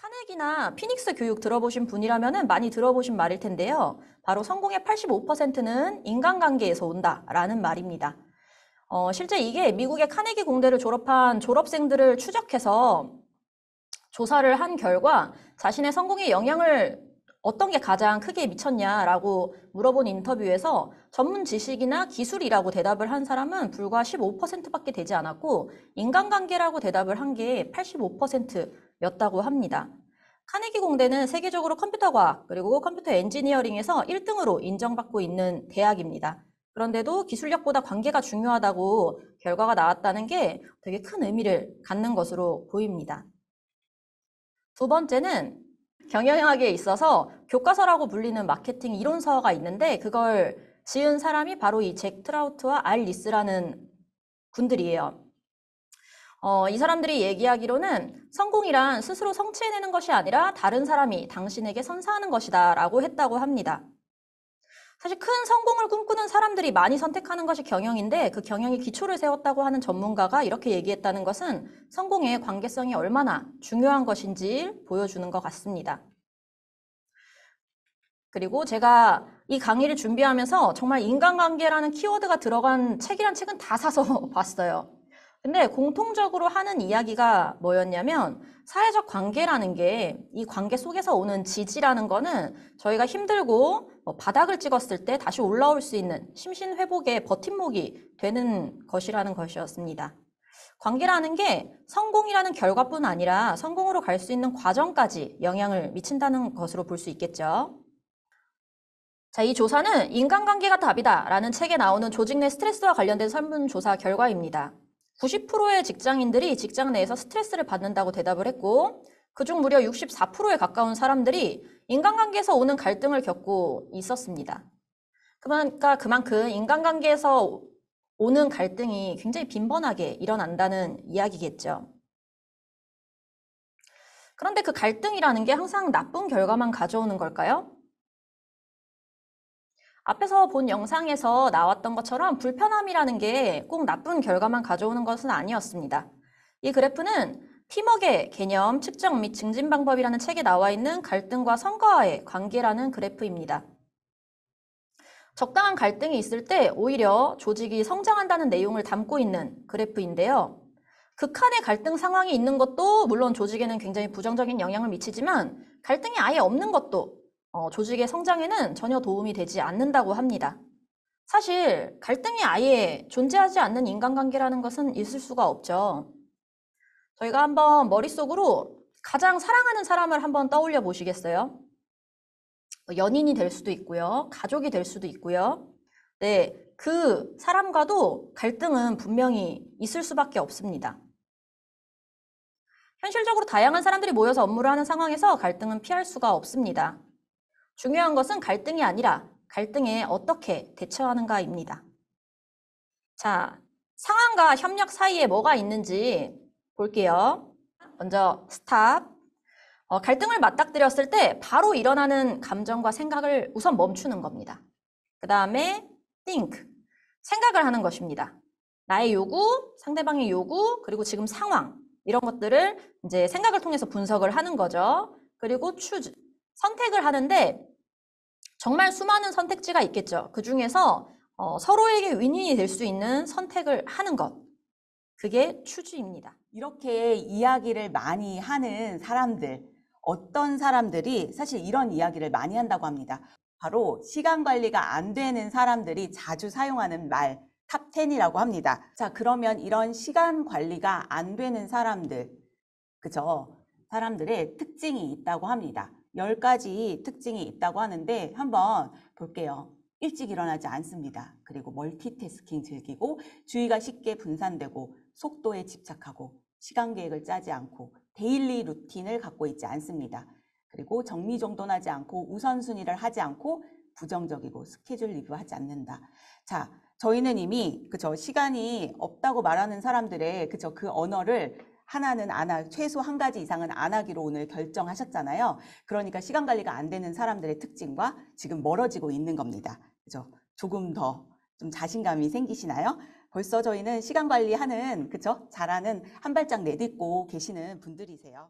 카네기나 피닉스 교육 들어보신 분이라면 많이 들어보신 말일 텐데요. 바로 성공의 85%는 인간관계에서 온다라는 말입니다. 실제 이게 미국의 카네기 공대를 졸업한 졸업생들을 추적해서 조사를 한 결과 자신의 성공에 영향을 어떤 게 가장 크게 미쳤냐라고 물어본 인터뷰에서 전문 지식이나 기술이라고 대답을 한 사람은 불과 15%밖에 되지 않았고 인간관계라고 대답을 한 게 85%였다고 합니다. 카네기 공대는 세계적으로 컴퓨터 과학 그리고 컴퓨터 엔지니어링에서 1등으로 인정받고 있는 대학입니다. 그런데도 기술력보다 관계가 중요하다고 결과가 나왔다는 게 되게 큰 의미를 갖는 것으로 보입니다. 두 번째는 경영학에 있어서 교과서라고 불리는 마케팅 이론서가 있는데 그걸 지은 사람이 바로 이 잭 트라우트와 알 리스라는 분들이에요. 이 사람들이 얘기하기로는 성공이란 스스로 성취해내는 것이 아니라 다른 사람이 당신에게 선사하는 것이다 라고 했다고 합니다. 사실 큰 성공을 꿈꾸는 사람들이 많이 선택하는 것이 경영인데 그 경영이 기초를 세웠다고 하는 전문가가 이렇게 얘기했다는 것은 성공의 관계성이 얼마나 중요한 것인지 보여주는 것 같습니다. 그리고 제가 이 강의를 준비하면서 정말 인간관계라는 키워드가 들어간 책이란 책은 다 사서 봤어요. 근데 공통적으로 하는 이야기가 뭐였냐면 사회적 관계라는 게 이 관계 속에서 오는 지지라는 거는 저희가 힘들고 바닥을 찍었을 때 다시 올라올 수 있는 심신회복의 버팀목이 되는 것이라는 것이었습니다. 관계라는 게 성공이라는 결과뿐 아니라 성공으로 갈 수 있는 과정까지 영향을 미친다는 것으로 볼 수 있겠죠. 자, 이 조사는 인간관계가 답이다 라는 책에 나오는 조직 내 스트레스와 관련된 설문조사 결과입니다. 90%의 직장인들이 직장 내에서 스트레스를 받는다고 대답을 했고 그중 무려 64%에 가까운 사람들이 인간관계에서 오는 갈등을 겪고 있었습니다. 그러니까 그만큼 인간관계에서 오는 갈등이 굉장히 빈번하게 일어난다는 이야기겠죠. 그런데 그 갈등이라는 게 항상 나쁜 결과만 가져오는 걸까요? 앞에서 본 영상에서 나왔던 것처럼 불편함이라는 게 꼭 나쁜 결과만 가져오는 것은 아니었습니다. 이 그래프는 팀워크의 개념, 측정 및 증진 방법이라는 책에 나와 있는 갈등과 성과와의 관계라는 그래프입니다. 적당한 갈등이 있을 때 오히려 조직이 성장한다는 내용을 담고 있는 그래프인데요. 극한의 갈등 상황이 있는 것도 물론 조직에는 굉장히 부정적인 영향을 미치지만 갈등이 아예 없는 것도 조직의 성장에는 전혀 도움이 되지 않는다고 합니다. 사실 갈등이 아예 존재하지 않는 인간관계라는 것은 있을 수가 없죠. 저희가 한번 머릿속으로 가장 사랑하는 사람을 한번 떠올려 보시겠어요? 연인이 될 수도 있고요. 가족이 될 수도 있고요. 네, 그 사람과도 갈등은 분명히 있을 수밖에 없습니다. 현실적으로 다양한 사람들이 모여서 업무를 하는 상황에서 갈등은 피할 수가 없습니다. 중요한 것은 갈등이 아니라 갈등에 어떻게 대처하는가입니다. 자, 상황과 협력 사이에 뭐가 있는지 볼게요. 먼저 스탑. 갈등을 맞닥뜨렸을 때 바로 일어나는 감정과 생각을 우선 멈추는 겁니다. 그 다음에 think. 생각을 하는 것입니다. 나의 요구, 상대방의 요구, 그리고 지금 상황 이런 것들을 이제 생각을 통해서 분석을 하는 거죠. 그리고 choose. 선택을 하는데 정말 수많은 선택지가 있겠죠. 그 중에서 서로에게 윈윈이 될 수 있는 선택을 하는 것. 그게 추주입니다. 이렇게 이야기를 많이 하는 사람들, 어떤 사람들이 사실 이런 이야기를 많이 한다고 합니다. 바로 시간 관리가 안 되는 사람들이 자주 사용하는 말, 탑 10이라고 합니다. 자, 그러면 이런 시간 관리가 안 되는 사람들, 그죠? 사람들의 특징이 있다고 합니다. 10가지 특징이 있다고 하는데 한번 볼게요. 일찍 일어나지 않습니다. 그리고 멀티태스킹 즐기고 주의가 쉽게 분산되고 속도에 집착하고 시간 계획을 짜지 않고 데일리 루틴을 갖고 있지 않습니다. 그리고 정리정돈하지 않고 우선순위를 하지 않고 부정적이고 스케줄 리뷰하지 않는다. 자, 저희는 이미 그죠 시간이 없다고 말하는 사람들의 그죠 그 언어를 하나는 안 하, 최소 한 가지 이상은 안 하기로 오늘 결정하셨잖아요. 그러니까 시간 관리가 안 되는 사람들의 특징과 지금 멀어지고 있는 겁니다. 그죠? 조금 더 좀 자신감이 생기시나요? 벌써 저희는 시간 관리하는 그죠? 잘하는 한 발짝 내딛고 계시는 분들이세요.